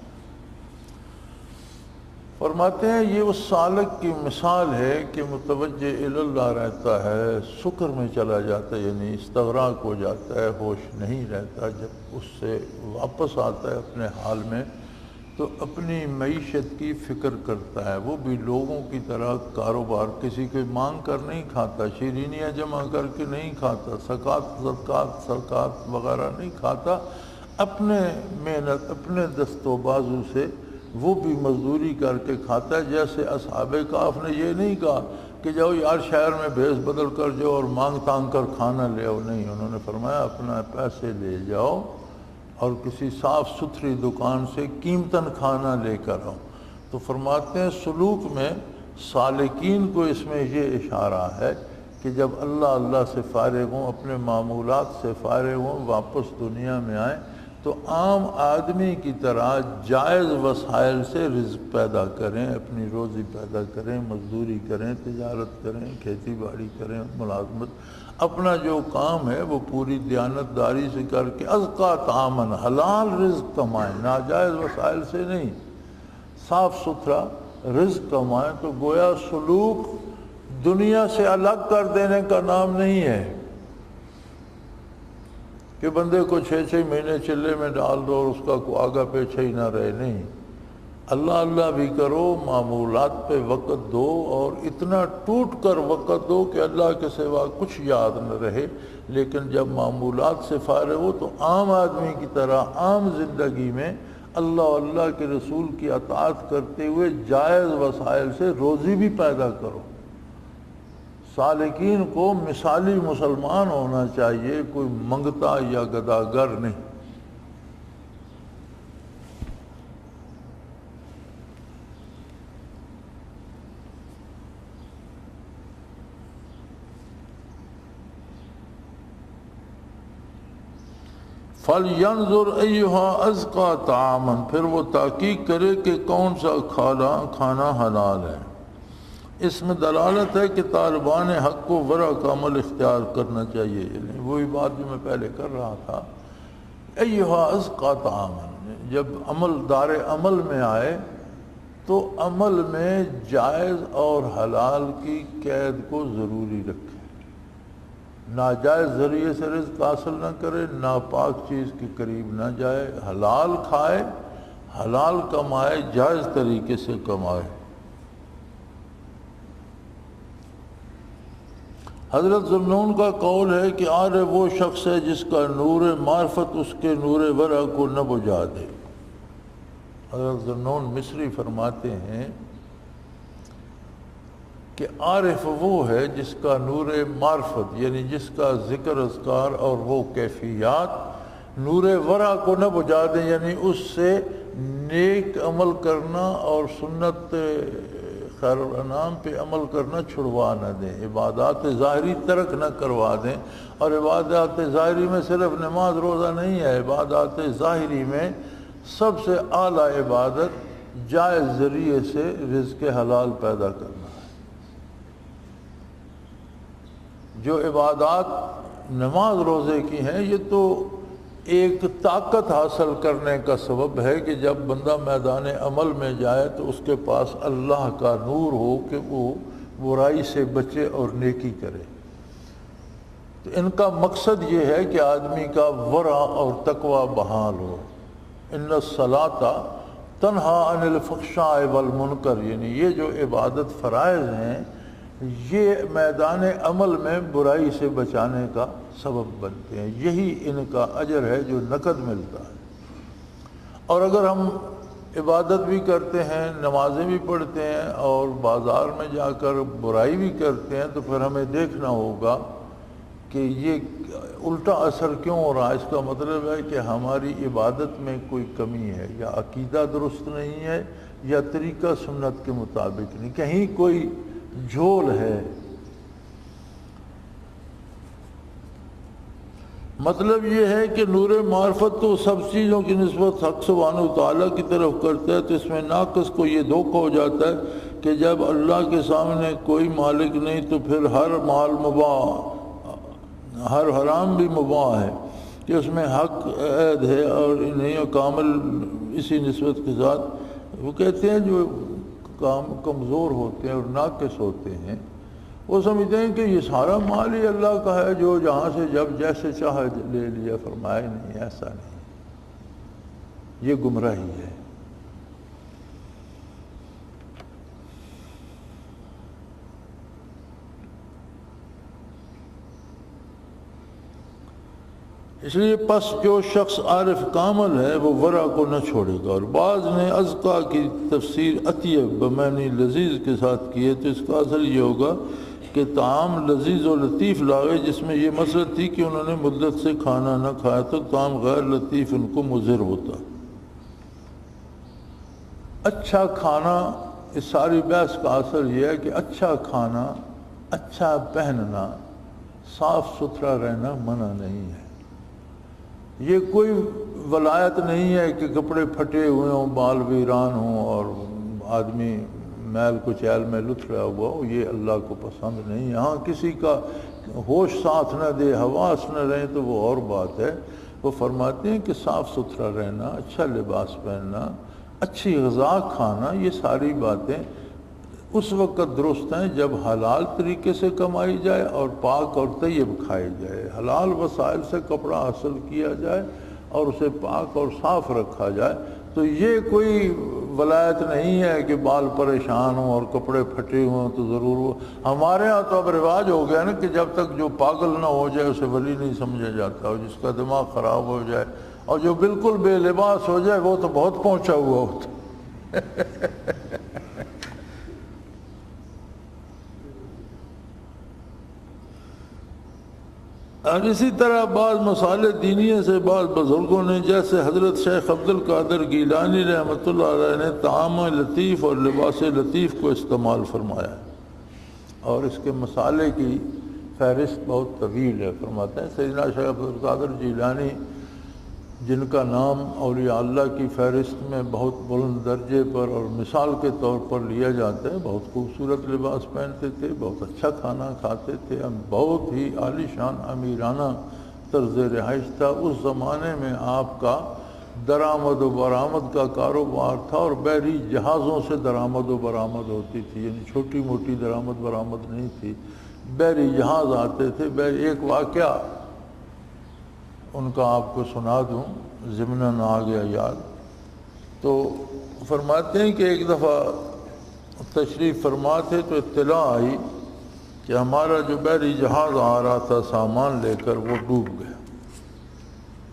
فرماتے ہیں یہ اس سالک کی مثال ہے کہ متوجہ اللہ رہتا ہے، سکر میں چلا جاتا ہے، یعنی استغراق ہو جاتا ہے، ہوش نہیں رہتا، جب اس سے واپس آتا ہے اپنے حال میں تو اپنی معیشت کی فکر کرتا ہے۔ وہ بھی لوگوں کی طرح کاروبار کسی کو مانگ کر نہیں کھاتا، شیرینیاں جمع کر کے نہیں کھاتا، صدقات وغیرہ نہیں کھاتا، اپنے محنت اپنے دست و بازو سے وہ بھی مزدوری کر کے کھاتا ہے۔ جیسے اصحاب کہف نے یہ نہیں کہا کہ جاؤ یار شہر میں بھیس بدل کر جاؤ اور مانگ تانگ کر کھانا لے آؤ، نہیں، انہوں نے فرمایا اپنا پیسے لے جاؤ اور کسی صاف ستھری دکان سے قیمتاً کھانا لے کر آؤ۔ تو فرماتے ہیں سلوک میں سالکین کو اس میں یہ اشارہ ہے کہ جب اللہ سے فارغ ہوں، اپنے معمولات سے فارغ ہوں، واپس دنیا میں آئیں تو عام آدمی کی طرح جائز وسائل سے رزق پیدا کریں، اپنی روزی پیدا کریں، مزدوری کریں، تجارت کریں، کھیتی باڑی کریں، ملازمت، اپنا جو کام ہے وہ پوری دیانت داری سے کر کے ازکا طعامن، حلال رزق کمائیں، ناجائز وسائل سے نہیں، صاف ستھرا رزق کمائیں۔ تو گویا سلوک دنیا سے الگ کر دینے کا نام نہیں ہے کہ بندے کو 6 مہینے چلے میں ڈال دو اور اس کا کوئی آگا پیچھے ہی نہ رہے، نہیں، اللہ بھی کرو، معمولات پہ وقت دو اور اتنا ٹوٹ کر وقت دو کہ اللہ کے سوا کچھ یاد نہ رہے، لیکن جب معمولات سے فارغ ہو تو عام آدمی کی طرح عام زندگی میں اللہ کے رسول کی اطاعت کرتے ہوئے جائز وسائل سے روزی بھی پیدا کرو۔ سالکین کو مثالی مسلمان ہونا چاہیے، کوئی منگتا یا گداگر نہیں۔ فَلْيَنْظُرْ أَيُّهَا أَزْكَىٰ طَعَامًا، پھر وہ تحقیق کرے کہ کون سا کھانا حلال ہے۔ اس میں دلالت ہے کہ طالبان حق کو ورع کا عمل اختیار کرنا چاہیے، یعنی وہی بات جو میں پہلے کر رہا تھا ایھا ازکا طعاما، جب عمل دار عمل میں آئے تو عمل میں جائز اور حلال کی قید کو ضروری رکھے، ناجائز ذریعے سے رزق حاصل نہ کرے، ناپاک چیز کے قریب نہ جائے، حلال کھائے، حلال کمائے، جائز طریقے سے کمائے۔ حضرت ذوالنون کا قول ہے کہ عارف وہ شخص ہے جس کا نور معرفت اس کے نور ورع کو نہ بجھا دے۔ حضرت ذوالنون مصری فرماتے ہیں کہ عارف وہ ہے جس کا نور معرفت، یعنی جس کا ذکر اذکار اور وہ کیفیات نور ورع کو نہ بجھا دیں، یعنی اس سے نیک عمل کرنا اور سنت خیر الانام پہ عمل کرنا چھڑوا نہ دیں، عبادات ظاہری ترک نہ کروا دیں۔ اور عبادات ظاہری میں صرف نماز روزہ نہیں ہے، عبادات ظاہری میں سب سے اعلیٰ عبادت جائز ذریعے سے رزق حلال پیدا کرنا ہے۔ جو عبادات نماز روزے کی ہیں یہ تو ایک طاقت حاصل کرنے کا سبب ہے کہ جب بندہ میدان عمل میں جائے تو اس کے پاس اللہ کا نور ہو کہ وہ برائی سے بچے اور نیکی کرے۔ تو ان کا مقصد یہ ہے کہ آدمی کا ورع اور تقوی بحال ہو۔ ان الصلاۃ تنہا عن الفحشاء والمنکر، یعنی یہ جو عبادت فرائض ہیں یہ میدان عمل میں برائی سے بچانے کا سبب بنتے ہیں، یہی ان کا اجر ہے جو نقد ملتا ہے۔ اور اگر ہم عبادت بھی کرتے ہیں، نمازیں بھی پڑھتے ہیں اور بازار میں جا کر برائی بھی کرتے ہیں تو پھر ہمیں دیکھنا ہوگا کہ یہ الٹا اثر کیوں ہو رہا ہے۔ اس کا مطلب ہے کہ ہماری عبادت میں کوئی کمی ہے، یا عقیدہ درست نہیں ہے، یا طریقہ سنت کے مطابق نہیں، کہیں کوئی جھول ہے۔ مطلب یہ ہے کہ نور معرفت تو سب چیزوں کی نسبت حق سبحانہ و تعالیٰ کی طرف کرتا ہے، تو اس میں ناقص کو یہ دھوکہ ہو جاتا ہے کہ جب اللہ کے سامنے کوئی مالک نہیں تو پھر ہر مال مباح، ہر حرام بھی مباح ہے، کہ اس میں حق عید ہے اور انہیں کامل اسی نسبت کے ساتھ وہ کہتے ہیں جو کام کمزور ہوتے ہیں اور ناقص ہوتے ہیں وہ سمجھتے ہیں کہ یہ سارا مال ہی اللہ کا ہے، جو جہاں سے جب جیسے چاہے لے لیا، فرمایا نہیں، ایسا نہیں، یہ گمراہی ہے۔ اس لیے پس جو شخص عارف کامل ہے وہ ورع کو نہ چھوڑے گا۔ اور بعض نے ازکا کی تفسیر اطیب بمعنی لذیذ کے ساتھ کی ہے، تو اس کا اصل یہ ہوگا کہ طعام لذیذ و لطیف لاغے، جس میں یہ مسئلہ تھی کہ انہوں نے مدت سے کھانا نہ کھایا تو طعام غیر لطیف ان کو مضر ہوتا۔ اچھا کھانا، اس ساری بحث کا اصل یہ ہے کہ اچھا کھانا، اچھا پہننا، صاف ستھرا رہنا منع نہیں ہے۔ یہ کوئی ولایت نہیں ہے کہ کپڑے پھٹے ہوئے ہوں، بال ویران ہوں اور آدمی میل کچیل میں لتھڑا ہوا ہو، یہ اللہ کو پسند نہیں۔ ہاں کسی کا ہوش ساتھ نہ دے، حواس نہ رہیں تو وہ اور بات ہے۔ وہ فرماتے ہیں کہ صاف ستھرا رہنا، اچھا لباس پہننا، اچھی غذا کھانا، یہ ساری باتیں اس وقت درست ہیں جب حلال طریقے سے کمائی جائے اور پاک اور طیب کھائی جائے، حلال وسائل سے کپڑا حاصل کیا جائے اور اسے پاک اور صاف رکھا جائے۔ تو یہ کوئی ولایت نہیں ہے کہ بال پریشان ہوں اور کپڑے پھٹے ہوں تو ضرور وہ۔ ہمارے ہاں تو اب رواج ہو گیا نا کہ جب تک جو پاگل نہ ہو جائے اسے ولی نہیں سمجھا جاتا، اور جس کا دماغ خراب ہو جائے اور جو بالکل بے لباس ہو جائے وہ تو بہت پہنچا ہوا ہوتا۔ اور اسی طرح بعض مسائل دینیے سے بعض بزرگوں نے، جیسے حضرت شیخ عبد القادر گیلانی رحمۃ اللہ علیہ نے طعام لطیف اور لباس لطیف کو استعمال فرمایا ہے، اور اس کے مسالے کی فہرست بہت طویل ہے۔ فرماتے ہیں سیدنا شیخ عبد القادر گیلانی، جن کا نام اولیاء اللہ کی فہرست میں بہت بلند درجے پر اور مثال کے طور پر لیا جاتا ہے، بہت خوبصورت لباس پہنتے تھے، بہت اچھا کھانا کھاتے تھے، بہت ہی عالی شان امیرانہ طرز رہائش تھا، اس زمانے میں آپ کا درآمد و برآمد کا کاروبار تھا اور بحری جہازوں سے درآمد و برآمد ہوتی تھی، یعنی چھوٹی موٹی درآمد برآمد نہیں تھی، بحری جہاز آتے تھے۔ ایک واقعہ ان کا آپ کو سنا دوں، ضمناً آ گیا یاد۔ تو فرماتے ہیں کہ ایک دفعہ تشریف فرما تھے تو اطلاع آئی کہ ہمارا جو بحری جہاز آ رہا تھا سامان لے کر وہ ڈوب گیا،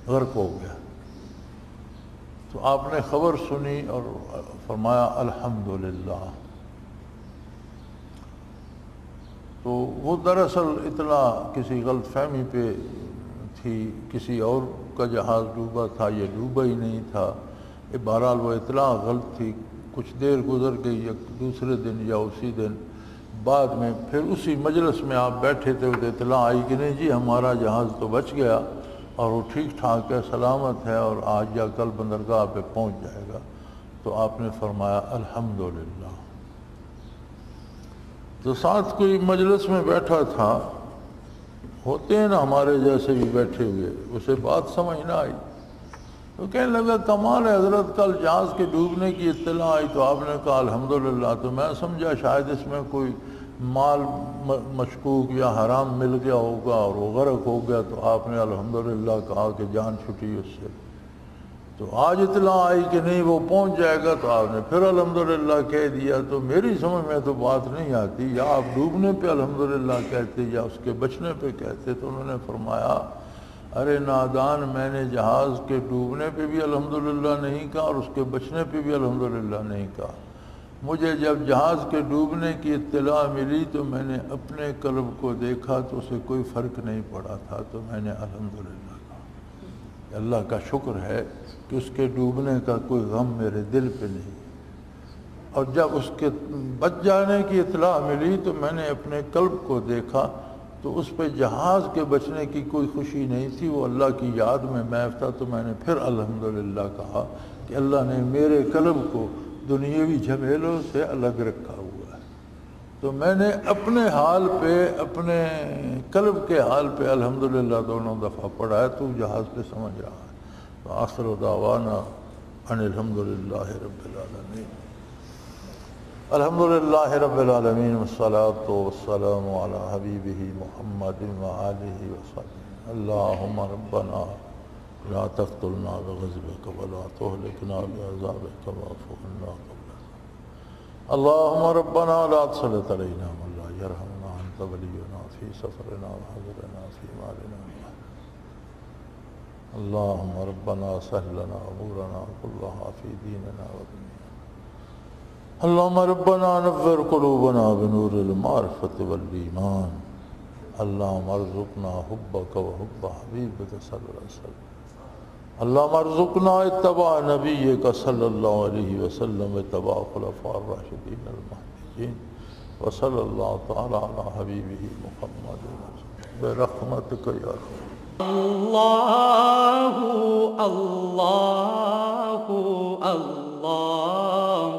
غرق ہو گیا۔ تو آپ نے خبر سنی اور فرمایا الحمدللہ۔ تو وہ دراصل اطلاع کسی غلط فہمی پہ تھی، کسی اور کا جہاز ڈوبا تھا، یہ ڈوبا ہی نہیں تھا۔ بہرحال وہ اطلاع غلط تھی۔ کچھ دیر گزر گئی، یا دوسرے دن یا اسی دن بعد میں پھر اسی مجلس میں آپ بیٹھے تھے تو اطلاع آئی کہ نہیں جی ہمارا جہاز تو بچ گیا اور وہ ٹھیک ٹھاک ہے، سلامت ہے اور آج یا کل بندرگاہ پہ پہنچ جائے گا۔ تو آپ نے فرمایا الحمدللہ۔ تو ساتھ کوئی مجلس میں بیٹھا تھا، ہوتے ہیں نا ہمارے جیسے بھی بیٹھے ہوئے، اسے بات سمجھ نہ آئی تو کہنے لگا کمال ہے حضرت، کل جہاز کے ڈوبنے کی اطلاع آئی تو آپ نے کہا الحمدللہ۔ تو میں سمجھا شاید اس میں کوئی مال مشکوک یا حرام مل گیا ہوگا اور وہ غرق ہو گیا، تو آپ نے الحمدللہ کہا کہ جان چھٹی اس سے۔ تو آج اطلاع آئی کہ نہیں وہ پہنچ جائے گا تو آپ نے پھر الحمدللہ کہہ دیا۔ تو میری سمجھ میں تو بات نہیں آتی، یا آپ ڈوبنے پہ الحمدللہ کہتے یا اس کے بچنے پہ کہتے۔ تو انہوں نے فرمایا ارے نادان، میں نے جہاز کے ڈوبنے پہ بھی الحمدللہ نہیں کہا اور اس کے بچنے پہ بھی الحمدللہ نہیں کہا۔ مجھے جب جہاز کے ڈوبنے کی اطلاع ملی تو میں نے اپنے قلب کو دیکھا تو اسے کوئی فرق نہیں پڑا تھا، تو میں نے الحمدللہ کہا۔ اللہ کا شکر ہے کہ اس کے ڈوبنے کا کوئی غم میرے دل پہ نہیں۔ اور جب اس کے بچ جانے کی اطلاع ملی تو میں نے اپنے قلب کو دیکھا تو اس پہ جہاز کے بچنے کی کوئی خوشی نہیں تھی، وہ اللہ کی یاد میں محو تھا۔ تو میں نے پھر الحمدللہ کہا کہ اللہ نے میرے قلب کو دنیاوی جھمیلوں سے الگ رکھا ہوا ہے۔ تو میں نے اپنے حال پہ، اپنے قلب کے حال پہ الحمدللہ دونوں دفعہ پڑھا ہے، تو جہاز پہ سمجھ رہا ہے۔ تو آخر دعوانا ان الحمدللہ رب العالمین۔ الحمدللہ رب العالمین والصلاة والسلام علی حبیبہ محمد وآلہ وصحبہ۔ اللہم ربنا لا تقتلنا بغضبک ولا تہلکنا بعذابک واعف عنا قبل۔ اللہم ربنا لا تسلط علینا من لا یرحمنا، انت ولینا فی سفرنا وحضرنا فی مالنا۔ اللہم ربنا سہل لنا امورنا کلہا فی دیننا ودنیا۔ اللہم ربنا نور قلوبنا بنور المعرفة والایمان۔ اللہم ارزقنا حبک وحب حبیبک صلی اللہ علیہ وسلم۔ اللہم ارزقنا اتباع نبیک صلی اللہ علیہ وسلم اتباع خلفاء الراشدین المہدیین، وصلی اللہ تعالی علی حبیبہ محمد برحمتک یا رحمت۔ اللہ اللہ اللہ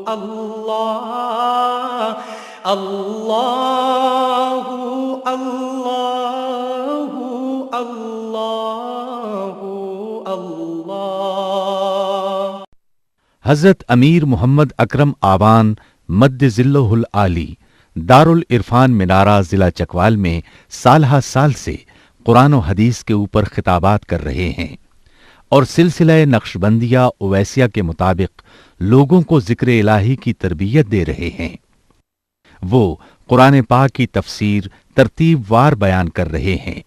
اللہ اللہ اللہ اللہ اللہ۔ حضرت امیر محمد اکرم آبان مد ظلہ العالی دارالعرفان منارہ ضلع چکوال میں سالہ سال سے قرآن و حدیث کے اوپر خطابات کر رہے ہیں اور سلسلہ نقشبندیہ اویسیہ کے مطابق لوگوں کو ذکر الہی کی تربیت دے رہے ہیں۔ وہ قرآن پاک کی تفسیر ترتیب وار بیان کر رہے ہیں۔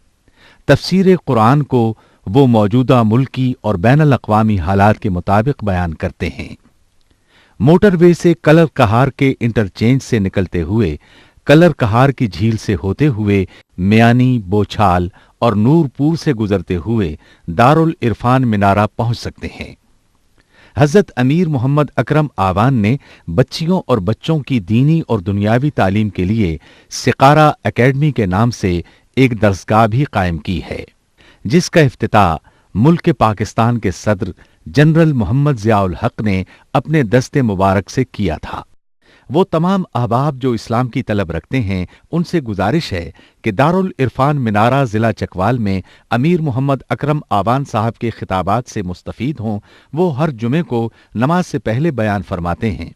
تفسیر قرآن کو وہ موجودہ ملکی اور بین الاقوامی حالات کے مطابق بیان کرتے ہیں۔ موٹر وے سے کلر کہار کے انٹرچینج سے نکلتے ہوئے، کلر کہار کی جھیل سے ہوتے ہوئے میانی، بوچھال اور نور پور سے گزرتے ہوئے دارالعرفان منارہ پہنچ سکتے ہیں۔ حضرت امیر محمد اکرم آبان نے بچیوں اور بچوں کی دینی اور دنیاوی تعلیم کے لیے سقارہ اکیڈمی کے نام سے ایک درسگاہ بھی قائم کی ہے، جس کا افتتاح ملک پاکستان کے صدر جنرل محمد ضیاء الحق نے اپنے دست مبارک سے کیا تھا۔ وہ تمام احباب جو اسلام کی طلب رکھتے ہیں ان سے گزارش ہے کہ دارالعرفان منارہ ضلع چکوال میں امیر محمد اکرم آبان صاحب کے خطابات سے مستفید ہوں۔ وہ ہر جمعے کو نماز سے پہلے بیان فرماتے ہیں۔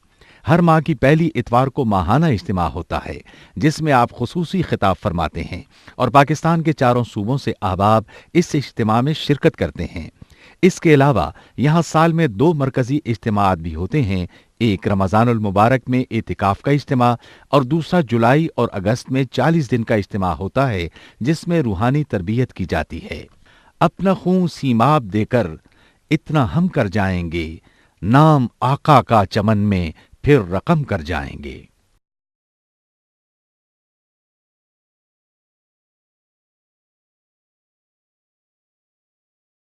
ہر ماہ کی پہلی اتوار کو ماہانہ اجتماع ہوتا ہے جس میں آپ خصوصی خطاب فرماتے ہیں اور پاکستان کے چاروں صوبوں سے احباب اس اجتماع میں شرکت کرتے ہیں۔ اس کے علاوہ یہاں سال میں 2 مرکزی اجتماعات بھی ہوتے ہیں، ایک رمضان المبارک میں اعتکاف کا اجتماع اور دوسرا جولائی اور اگست میں 40 دن کا اجتماع ہوتا ہے جس میں روحانی تربیت کی جاتی ہے۔ اپنا خون سیماب دے کر اتنا ہم کر جائیں گے، نام آقا کا چمن میں پھر رقم کر جائیں گے۔